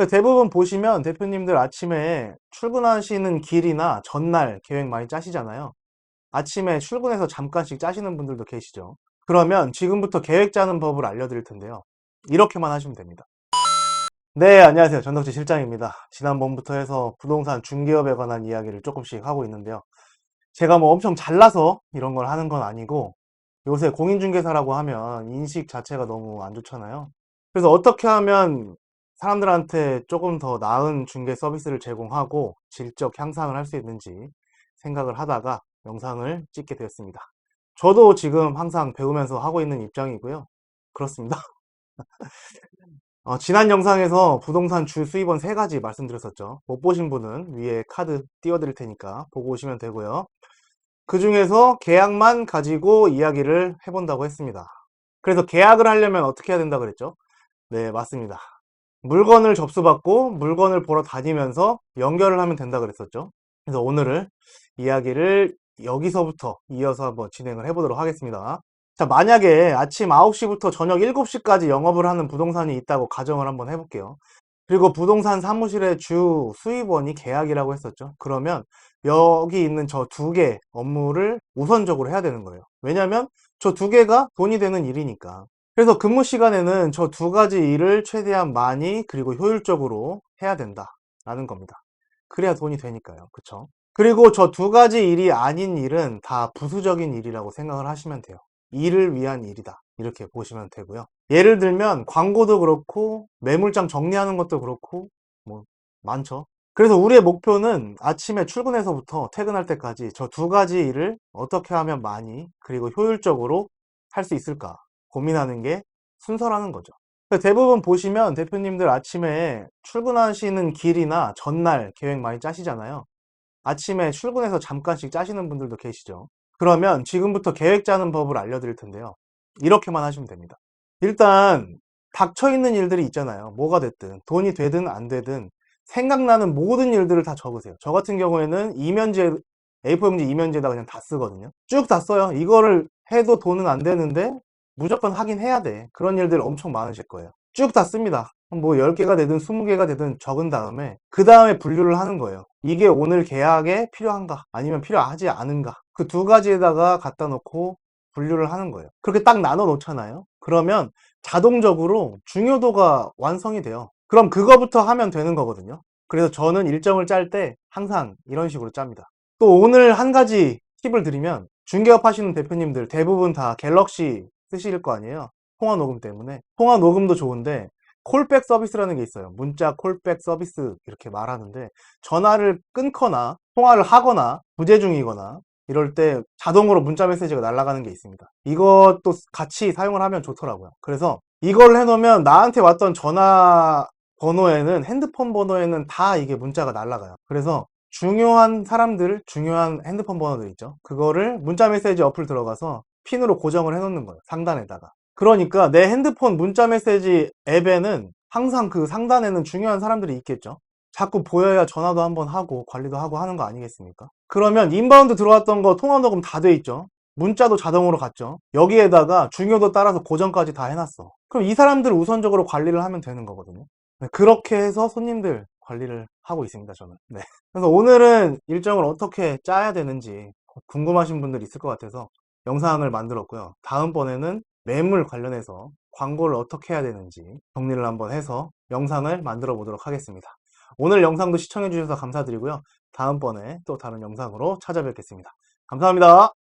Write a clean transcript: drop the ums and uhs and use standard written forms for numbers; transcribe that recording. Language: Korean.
대부분 보시면 대표님들 아침에 출근하시는 길이나 전날 계획 많이 짜시잖아요. 아침에 출근해서 잠깐씩 짜시는 분들도 계시죠. 그러면 지금부터 계획 짜는 법을 알려드릴 텐데요. 이렇게만 하시면 됩니다. 네, 안녕하세요. 전덕지 실장입니다. 지난번부터 해서 부동산 중개업에 관한 이야기를 조금씩 하고 있는데요. 제가 뭐 엄청 잘나서 이런 걸 하는 건 아니고 요새 공인중개사라고 하면 인식 자체가 너무 안 좋잖아요. 그래서 어떻게 하면 사람들한테 조금 더 나은 중개 서비스를 제공하고 질적 향상을 할 수 있는지 생각을 하다가 영상을 찍게 되었습니다. 저도 지금 항상 배우면서 하고 있는 입장이고요. 그렇습니다. 지난 영상에서 부동산 주 수입원 3가지 말씀드렸었죠. 못 보신 분은 위에 카드 띄워드릴 테니까 보고 오시면 되고요. 그 중에서 계약만 가지고 이야기를 해본다고 했습니다. 그래서 계약을 하려면 어떻게 해야 된다 그랬죠? 네, 맞습니다. 물건을 접수받고 물건을 보러 다니면서 연결을 하면 된다 그랬었죠. 그래서 오늘은 이야기를 여기서부터 이어서 한번 진행을 해보도록 하겠습니다. 자, 만약에 아침 9시부터 저녁 7시까지 영업을 하는 부동산이 있다고 가정을 한번 해볼게요. 그리고 부동산 사무실의 주 수입원이 계약이라고 했었죠. 그러면 여기 있는 저 2개 업무를 우선적으로 해야 되는 거예요. 왜냐면 저 2개가 돈이 되는 일이니까. 그래서 근무 시간에는 저 2가지 일을 최대한 많이 그리고 효율적으로 해야 된다라는 겁니다. 그래야 돈이 되니까요. 그쵸? 그리고 저 2가지 일이 아닌 일은 다 부수적인 일이라고 생각을 하시면 돼요. 일을 위한 일이다. 이렇게 보시면 되고요. 예를 들면 광고도 그렇고 매물장 정리하는 것도 그렇고 뭐 많죠. 그래서 우리의 목표는 아침에 출근해서부터 퇴근할 때까지 저 2가지 일을 어떻게 하면 많이 그리고 효율적으로 할 수 있을까 고민하는 게 순서라는 거죠. 대부분 보시면 대표님들 아침에 출근하시는 길이나 전날 계획 많이 짜시잖아요. 아침에 출근해서 잠깐씩 짜시는 분들도 계시죠. 그러면 지금부터 계획 짜는 법을 알려드릴 텐데요. 이렇게만 하시면 됩니다. 일단 닥쳐있는 일들이 있잖아요. 뭐가 됐든 돈이 되든 안 되든 생각나는 모든 일들을 다 적으세요. 저 같은 경우에는 이면지에 A4용지 이면지에다 그냥 다 쓰거든요. 쭉 다 써요. 이거를 해도 돈은 안 되는데 무조건 하긴 해야 돼. 그런 일들 엄청 많으실 거예요. 쭉 다 씁니다. 뭐 10개가 되든 20개가 되든 적은 다음에 그 다음에 분류를 하는 거예요. 이게 오늘 계약에 필요한가 아니면 필요하지 않은가 그 2가지에다가 갖다 놓고 분류를 하는 거예요. 그렇게 딱 나눠 놓잖아요. 그러면 자동적으로 중요도가 완성이 돼요. 그럼 그거부터 하면 되는 거거든요. 그래서 저는 일정을 짤 때 항상 이런 식으로 짭니다. 또 오늘 한 가지 팁을 드리면 중개업 하시는 대표님들 대부분 다 갤럭시 쓰실 거 아니에요. 통화 녹음 때문에. 통화 녹음도 좋은데 콜백 서비스라는 게 있어요. 문자 콜백 서비스 이렇게 말하는데 전화를 끊거나 통화를 하거나 부재 중이거나 이럴 때 자동으로 문자 메시지가 날아가는 게 있습니다. 이것도 같이 사용을 하면 좋더라고요. 그래서 이걸 해놓으면 나한테 왔던 전화 번호에는 핸드폰 번호에는 다 이게 문자가 날아가요. 그래서 중요한 사람들, 중요한 핸드폰 번호들 있죠. 그거를 문자 메시지 어플 들어가서 핀으로 고정을 해놓는 거예요. 상단에다가. 그러니까 내 핸드폰 문자 메시지 앱에는 항상 그 상단에는 중요한 사람들이 있겠죠. 자꾸 보여야 전화도 한번 하고 관리도 하고 하는 거 아니겠습니까? 그러면 인바운드 들어왔던 거 통화 녹음 다 돼 있죠. 문자도 자동으로 갔죠. 여기에다가 중요도 따라서 고정까지 다 해놨어. 그럼 이 사람들 우선적으로 관리를 하면 되는 거거든요. 네, 그렇게 해서 손님들 관리를 하고 있습니다, 저는. 네. 그래서 오늘은 일정을 어떻게 짜야 되는지 궁금하신 분들 있을 것 같아서 영상을 만들었고요. 다음번에는 매물 관련해서 광고를 어떻게 해야 되는지 정리를 한번 해서 영상을 만들어 보도록 하겠습니다. 오늘 영상도 시청해 주셔서 감사드리고요. 다음번에 또 다른 영상으로 찾아뵙겠습니다. 감사합니다.